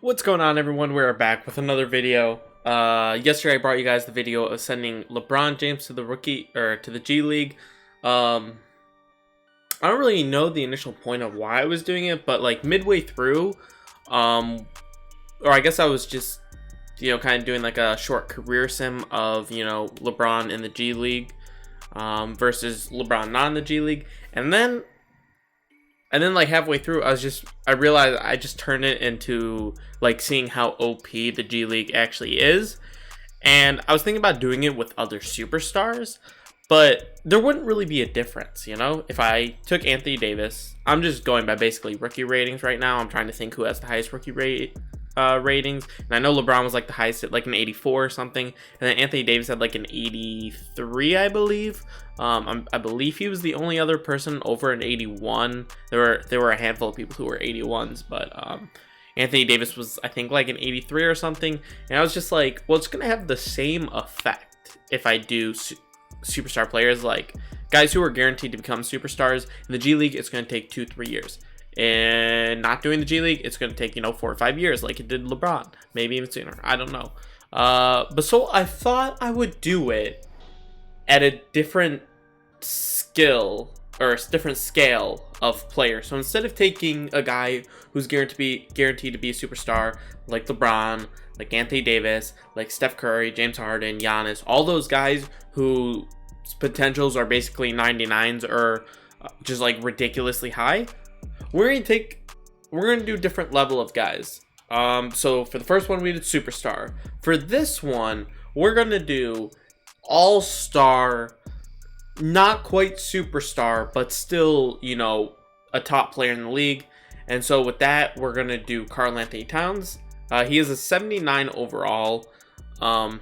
What's going on, everyone? We're back with another video. Yesterday I brought you guys the video of sending LeBron James to the G League. I don't really know the initial point of why I was doing it, but like midway through, or I guess I was just, kind of doing like a short career sim of, LeBron in the G League, versus LeBron not in the G League, and then like halfway through, I realized I just turned it into like seeing how OP the G League actually is. And I was thinking about doing it with other superstars, but there wouldn't really be a difference, If I took Anthony Davis, I'm just going by basically rookie ratings right now. I'm trying to think who has the highest rookie ratings. And I know LeBron was like the highest at like an 84 or something. And then Anthony Davis had like an 83, I believe. I believe he was the only other person over an 81. There were a handful of people who were 81s, but Anthony Davis was, I think, like an 83 or something. And I was just like, well, it's going to have the same effect if I do superstar players, like guys who are guaranteed to become superstars. In the G League, it's going to take 2-3 years. And not doing the G League, it's going to take, 4 or 5 years like it did LeBron. Maybe even sooner. I don't know. But so I thought I would do it at a different skill or a different scale of player. So instead of taking a guy who's guaranteed to be a superstar like LeBron, like Anthony Davis, like Steph Curry, James Harden, Giannis, all those guys whose potentials are basically 99s or just like ridiculously high, we're gonna do a different level of guys. So for the first one, we did superstar. For this one, we're gonna do all-star, not quite superstar, but still, a top player in the league. And so with that, we're gonna do Karl-Anthony Towns. He is a 79 overall. And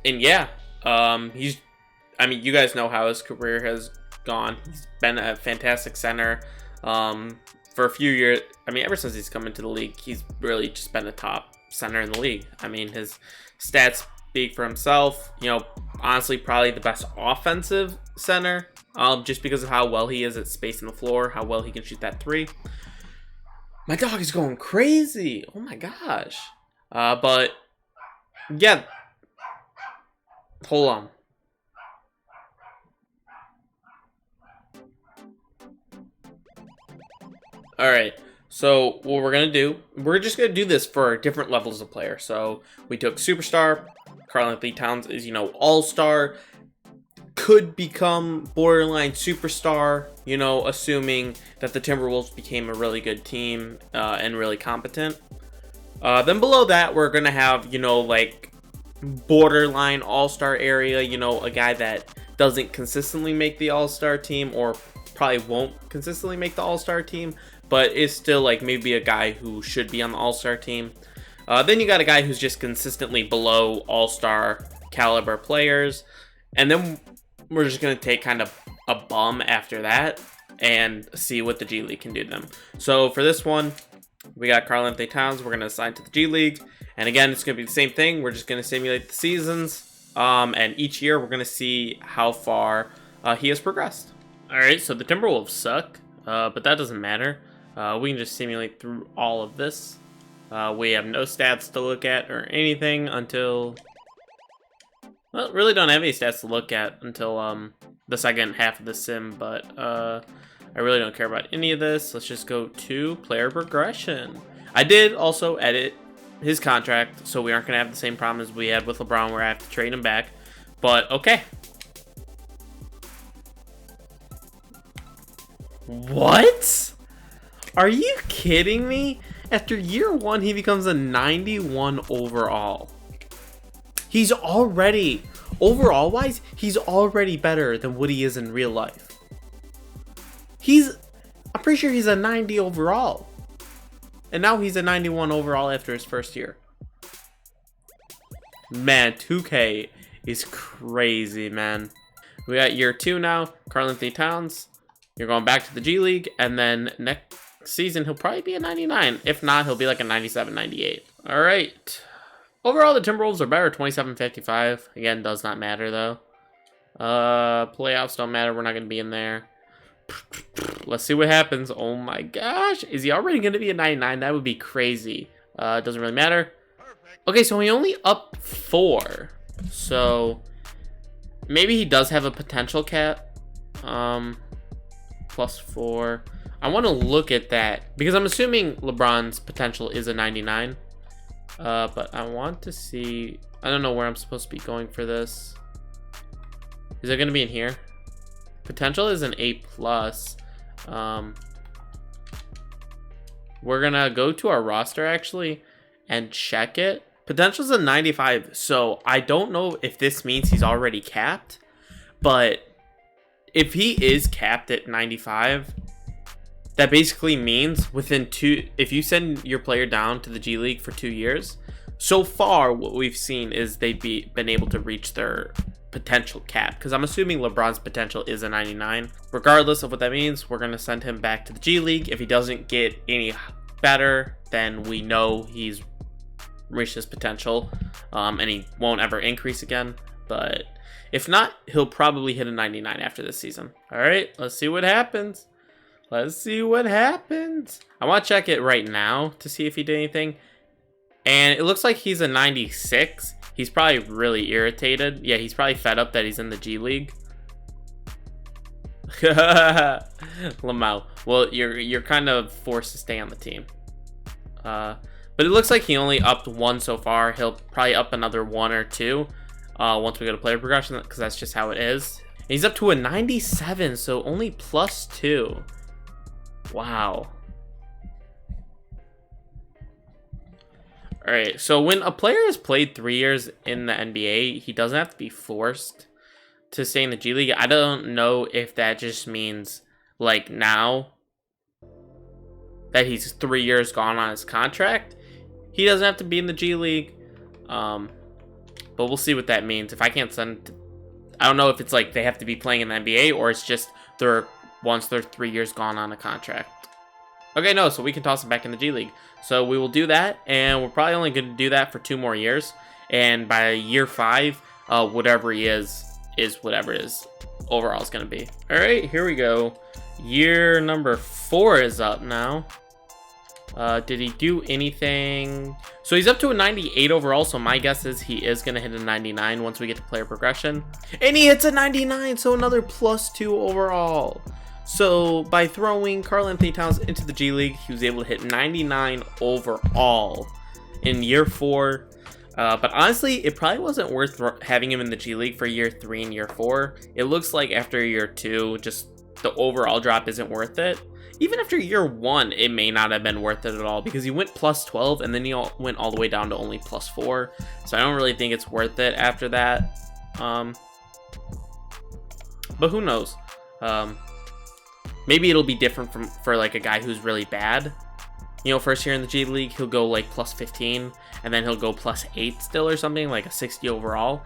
yeah, you guys know how his career has gone. He's been a fantastic center for a few years. Ever since he's come into the league, he's really just been a top center in the league. His stats speak for himself. Honestly, probably the best offensive center, just because of how well he is at spacing the floor, how well he can shoot that three. My dog is going crazy. Oh my gosh. But yeah, hold on. Alright, so what we're going to do, we're just going to do this for different levels of player. So we took superstar. Karl-Anthony Towns is, all-star. Could become borderline superstar, assuming that the Timberwolves became a really good team and really competent. Then below that, we're going to have, like borderline all-star area, a guy that doesn't consistently make the all-star team or probably won't consistently make the all-star team, but is still like maybe a guy who should be on the all-star team. Then you got a guy who's just consistently below all-star caliber players. And then we're just going to take kind of a bum after that and see what the G League can do to them. So for this one, we got Karl-Anthony Towns. We're going to assign to the G League. And again, it's going to be the same thing. We're just going to simulate the seasons. And each year, we're going to see how far he has progressed. All right, so the Timberwolves suck, but that doesn't matter. We can just simulate through all of this. We have no stats to look at or anything until... Well, really don't have any stats to look at until the second half of the sim, but I really don't care about any of this. Let's just go to player progression. I did also edit his contract, so we aren't going to have the same problem as we had with LeBron where I have to trade him back. But okay. What? Are you kidding me? After year one, he becomes a 91 overall. He's already, overall wise, he's already better than what he is in real life. I'm pretty sure he's a 90 overall. And now he's a 91 overall after his first year. Man, 2K is crazy, man. We got year two now, Karl-Anthony Towns. You're going back to the G League, and then next season, he'll probably be a 99. If not, he'll be like a 97, 98. All right. Overall, the Timberwolves are better, 27-55. Again, does not matter, though. Playoffs don't matter. We're not going to be in there. Let's see what happens. Oh my gosh. Is he already going to be a 99? That would be crazy. Doesn't really matter. Okay, so he only up 4. So maybe he does have a potential cap. +4. I want to look at that because I'm assuming LeBron's potential is a 99. But I want to see. I don't know where I'm supposed to be going for this. Is it going to be in here? Potential is an A+. We're going to go to our roster actually and check it. Potential is a 95. So I don't know if this means he's already capped. But if he is capped at 95, that basically means within if you send your player down to the G League for 2 years, so far what we've seen is they've been able to reach their potential cap, because I'm assuming LeBron's potential is a 99. Regardless of what that means, we're going to send him back to the G League. If he doesn't get any better, then we know he's reached his potential, and he won't ever increase again. But if not, he'll probably hit a 99 after this season. All right, let's see what happens. Let's see what happens. I want to check it right now to see if he did anything. And it looks like he's a 96. He's probably really irritated. Yeah, he's probably fed up that he's in the G League. Lamau. Well, you're kind of forced to stay on the team. But it looks like he only upped 1 so far. He'll probably up another 1 or 2 once we go to player progression, because that's just how it is. And he's up to a 97, so only +2. Wow. All right, so when a player has played 3 years in the NBA, he doesn't have to be forced to stay in the G League. I don't know if that just means, like, now that he's 3 years gone on his contract, he doesn't have to be in the G League. But we'll see what that means. If I can't send, I don't know if it's like they have to be playing in the NBA, or it's just once they're 3 years gone on a contract. Okay, no, so we can toss him back in the G League. So we will do that, and we're probably only going to do that for 2 more years. And by year 5, whatever he is whatever his overall is going to be. All right, here we go. Year number 4 is up now. Did he do anything? So he's up to a 98 overall, so my guess is he is going to hit a 99 once we get to player progression. And he hits a 99, so another +2 overall. So by throwing Karl-Anthony Towns into the G League, he was able to hit 99 overall in year 4. But honestly, it probably wasn't worth having him in the G League for year 3 and year 4. It looks like after year 2, just the overall drop isn't worth it. Even after year 1, it may not have been worth it at all, because he went +12 and then he went all the way down to only +4. So I don't really think it's worth it after that. But who knows? Maybe it'll be different for like a guy who's really bad. You know, first year in the G League, he'll go like +15, and then he'll go +8 still or something, like a 60 overall.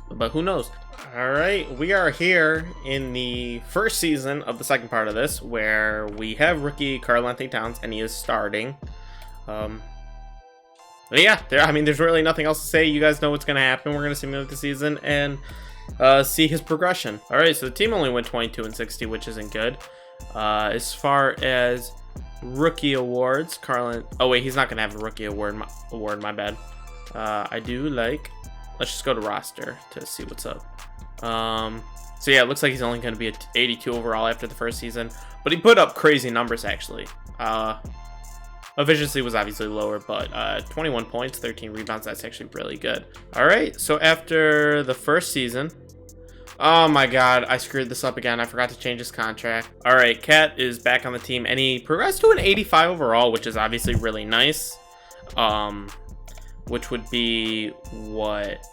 But who knows? All right, we are here in the first season of the second part of this, where we have rookie Karl-Anthony Towns, and he is starting. But yeah, there's really nothing else to say. You guys know what's going to happen. We're going to simulate the season and see his progression. All right, so the team only went 22-60, which isn't good. As far as rookie awards, oh wait, he's not gonna have a rookie award. My bad. Let's just go to roster to see what's up. So yeah, it looks like he's only gonna be at 82 overall after the first season, but he put up crazy numbers actually. Efficiency was obviously lower, but 21 points, 13 rebounds. That's actually really good. All right, so after the first season. Oh my god, I screwed this up again. I forgot to change his contract. All right, Cat is back on the team, and he progressed to an 85 overall, which is obviously really nice. Which would be what?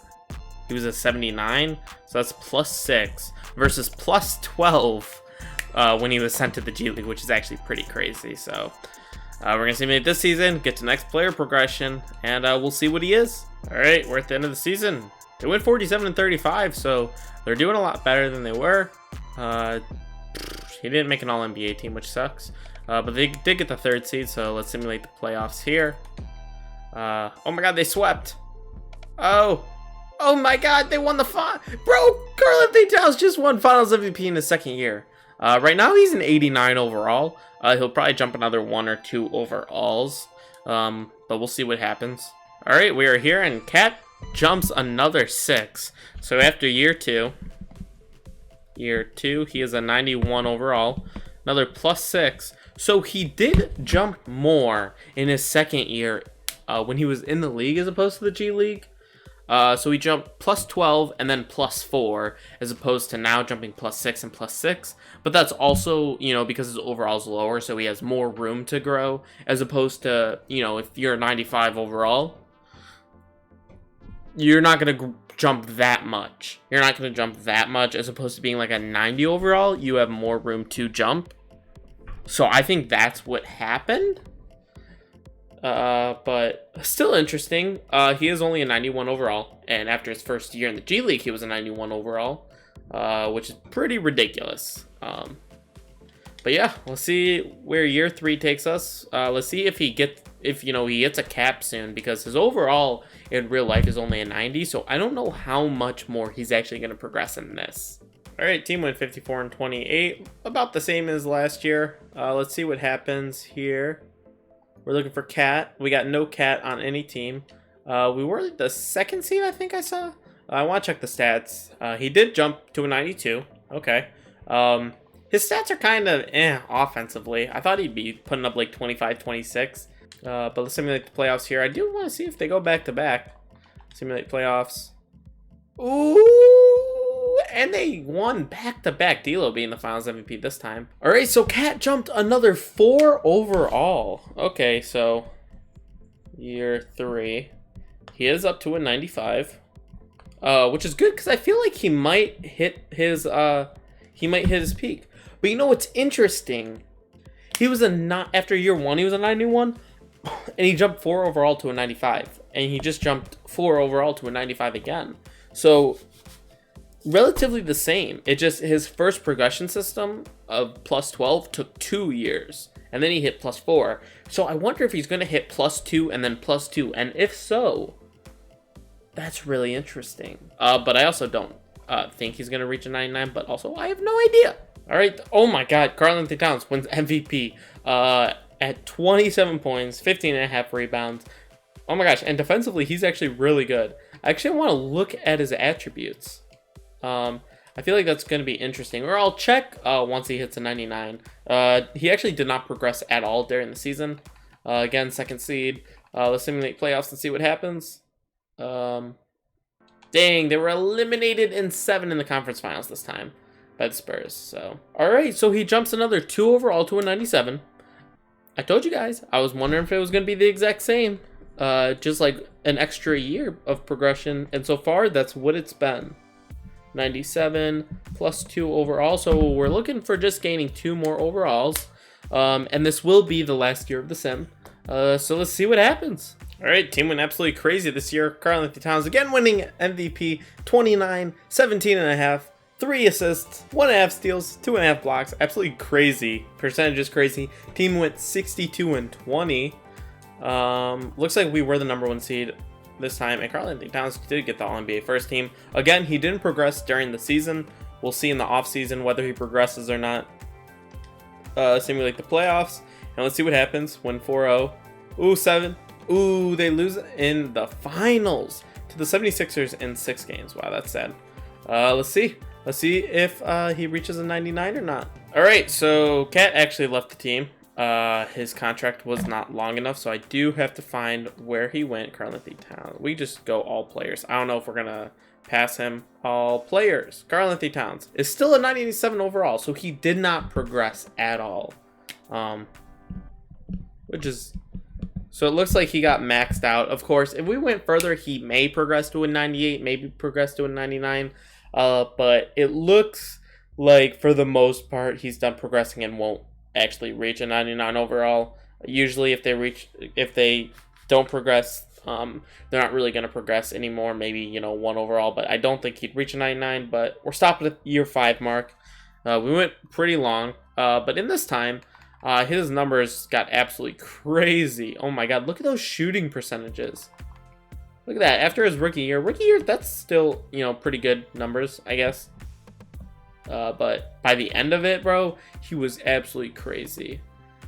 He was a 79, so that's +6 versus +12 when he was sent to the G League, which is actually pretty crazy. So we're gonna simulate this season, get to next player progression, and we'll see what he is. All right, we're at the end of the season. They went 47-35, so they're doing a lot better than they were. He didn't make an All-NBA team, which sucks. But they did get the 3rd seed, so let's simulate the playoffs here. Oh my god, they swept. Oh my god, they won the Bro, Karl-Anthony Towns just won Finals MVP in his 2nd year. Right now he's an 89 overall. He'll probably jump another 1 or 2 overalls, but we'll see what happens. All right, we are here, and Cat jumps another 6. So after year 2, he is a 91 overall, another +6. So he did jump more in his second year when he was in the league as opposed to the G League. So he jumped +12 and then +4 as opposed to now jumping +6 and +6. But that's also, you know, because his overall is lower, so he has more room to grow as opposed to, you know, if you're a 95 overall, you're not going to jump that much. You're not going to jump that much as opposed to being like a 90 overall. You have more room to jump. So I think that's what happened. But still interesting. He is only a 91 overall, and after his first year in the G League, he was a 91 overall, which is pretty ridiculous. But yeah, we'll see where year 3 takes us. Let's see if he gets a cap soon, because his overall in real life is only a 90, so I don't know how much more he's actually going to progress in this. All right, team went 54 and 28, about the same as last year. Let's see what happens here. We're looking for Cat. We got no Cat on any team. We were the 2nd seed, I think I saw. I want to check the stats. He did jump to a 92. Okay. His stats are kind of offensively. I thought he'd be putting up like 25, 26. But let's simulate the playoffs here. I do want to see if they go back-to-back. Simulate playoffs. Ooh! And they won back-to-back. D'Lo being the finals MVP this time. Alright, so Cat jumped another 4 overall. Okay, so year 3. He is up to a 95. Which is good, because I feel like he might hit his peak. But you know what's interesting? He was after year 1, he was a 91. And he jumped 4 overall to a 95. And he just jumped 4 overall to a 95 again. So relatively the same. It just, his first progression system of +12 took 2 years, and then he hit +4. So I wonder if he's going to hit +2 and then +2, and if so, that's really interesting. But I also don't think he's going to reach a 99, but also I have no idea. All right, oh my God, Karl-Anthony Towns wins MVP at 27 points, 15.5 rebounds. Oh my gosh, and defensively, he's actually really good. I actually want to look at his attributes. I feel like that's going to be interesting. Or I'll check once he hits a 99. He actually did not progress at all during the season. Again, 2nd seed. Let's simulate playoffs and see what happens. Dang, they were eliminated in 7 in the conference finals this time by the Spurs. So, all right, so he jumps another 2 overall to a 97. I told you guys, I was wondering if it was going to be the exact same. Just like an extra year of progression, and so far that's what it's been. 97 +2 overall, so we're looking for just gaining 2 more overalls, and this will be the last year of the sim, so let's see what happens. All right, team went absolutely crazy this year. Karl-Anthony Towns again winning MVP, 29, 17.5, 3 assists, 1.5 steals, 2.5 blocks. Absolutely crazy. Percentage is crazy. Team went 62 and 20. Looks like we were the #1 seed this time, and Karl-Anthony Towns did get the All-NBA first team. Again, he didn't progress during the season. We'll see in the offseason whether he progresses or not. Simulate the playoffs, and let's see what happens. Win 4-0. Ooh, 7. Ooh, they lose in the finals to the 76ers in 6 games. Wow, that's sad. Let's see. Let's see if he reaches a 99 or not. All right, so Cat actually left the team. His contract was not long enough, so I do have to find where he went. Karl-Anthony Towns. We just go all players. I don't know if we're gonna pass him. All players. Karl-Anthony Towns is still a 97 overall, so he did not progress at all. Which is, so it looks like he got maxed out. Of course, if we went further, he may progress to a 98, maybe progress to a 99. But it looks like for the most part, he's done progressing and won't actually reach a 99 overall. Usually if they don't progress, they're not really going to progress anymore. Maybe, you know, 1 overall, but I don't think he'd reach a 99, but we're stopping at the year 5 mark. We went pretty long, but in this time, his numbers got absolutely crazy. Oh my God, look at those shooting percentages. Look at that. After his rookie year, that's still, you know, pretty good numbers, I guess. But by the end of it, bro, he was absolutely crazy.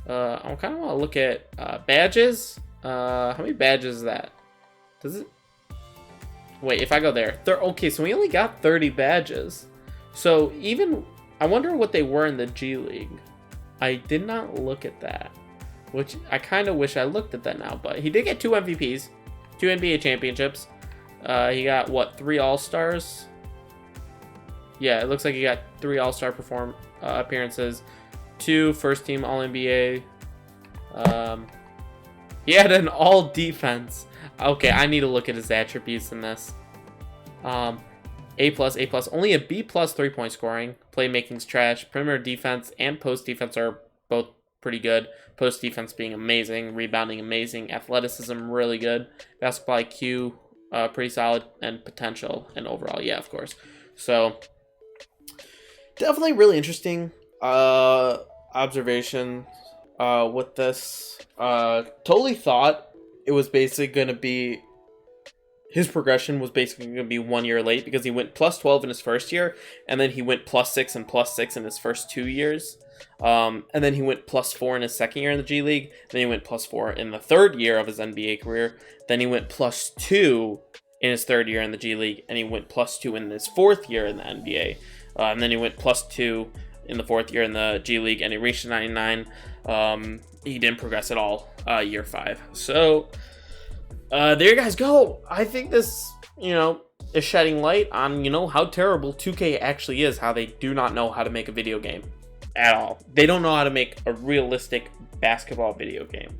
I kind of want to look at badges. How many badges is that? Does it? Wait, if I go there, okay, so we only got 30 badges. So even, I wonder what they were in the G League. I did not look at that, which I kind of wish I looked at that now. But he did get 2 MVPs, 2 NBA championships. He got, what, 3 All-Stars? Yeah, it looks like he got 3 All-Star appearances, 2 first-team All-NBA. He had an All-Defense. Okay, I need to look at his attributes in this. A+, A+. Only a B+ 3-point scoring. Playmaking's trash. Perimeter defense and post defense are both pretty good. Post defense being amazing. Rebounding amazing. Athleticism really good. Basketball IQ pretty solid. And potential and overall, yeah, of course. So definitely really interesting observation with this. Totally thought it was basically going to be, his progression was basically going to be 1 year late, because he went plus 12 in his first year, and then he went plus 6 and plus 6 in his first 2 years. And then he went plus 4 in his second year in the G League. Then he went plus 4 in the third year of his NBA career. Then he went plus 2 in his third year in the G League, and he went plus 2 in his fourth year in the NBA. And then he went plus 2 in the fourth year in the G League, and he reached 99. He didn't progress at all year 5. So there you guys go. I think this, is shedding light on, how terrible 2K actually is, how they do not know how to make a video game at all. They don't know how to make a realistic basketball video game,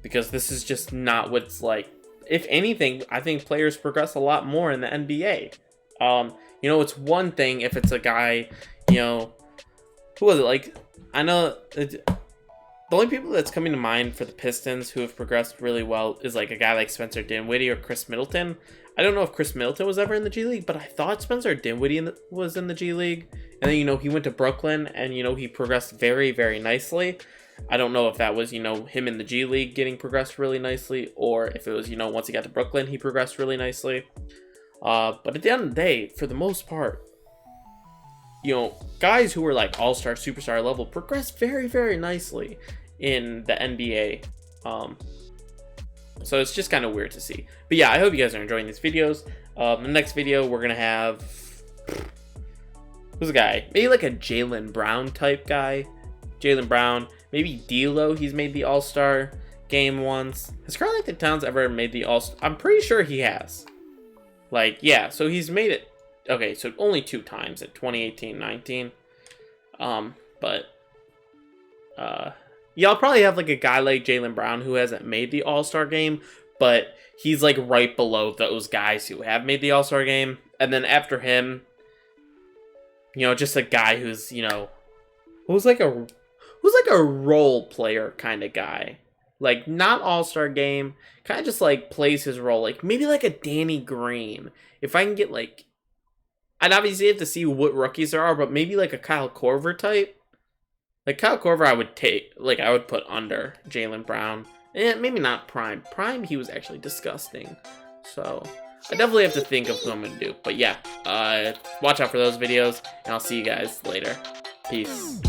because this is just not what it's like. If anything, I think players progress a lot more in the NBA. It's one thing if it's a guy, who was it? Like, I know the only people that's coming to mind for the Pistons who have progressed really well is like a guy like Spencer Dinwiddie or Chris Middleton. I don't know if Chris Middleton was ever in the G League, but I thought Spencer Dinwiddie was in the G League. And then, he went to Brooklyn and, he progressed very, very nicely. I don't know if that was, him in the G League getting progressed really nicely, or if it was, once he got to Brooklyn, he progressed really nicely. But at the end of the day, for the most part, guys who were like all-star, superstar level progressed very, very nicely in the NBA. So it's just kind of weird to see. But yeah, I hope you guys are enjoying these videos. The next video, we're going to have, who's a guy? Maybe like a Jaylen Brown type guy. Jaylen Brown. Maybe D'Lo, he's made the All-Star game once. Has Karl-Anthony Towns ever made the All-Star? I'm pretty sure he has. Like, yeah, so he's made it. Okay, so only 2 times at 2018-19. Yeah, I'll probably have like a guy like Jaylen Brown who hasn't made the All-Star game, but he's like right below those guys who have made the All-Star game. And then after him, just a guy who's, who's like a role player kind of guy. Like, not All-Star game, kind of just like plays his role. Like, maybe like a Danny Green. If I can get like, I'd obviously have to see what rookies there are, but maybe like a Kyle Korver type. Like, Kyle Korver I would take, like, I would put under Jaylen Brown. And maybe not Prime. Prime, he was actually disgusting. So, I definitely have to think of who I'm going to do. But yeah, watch out for those videos, and I'll see you guys later. Peace.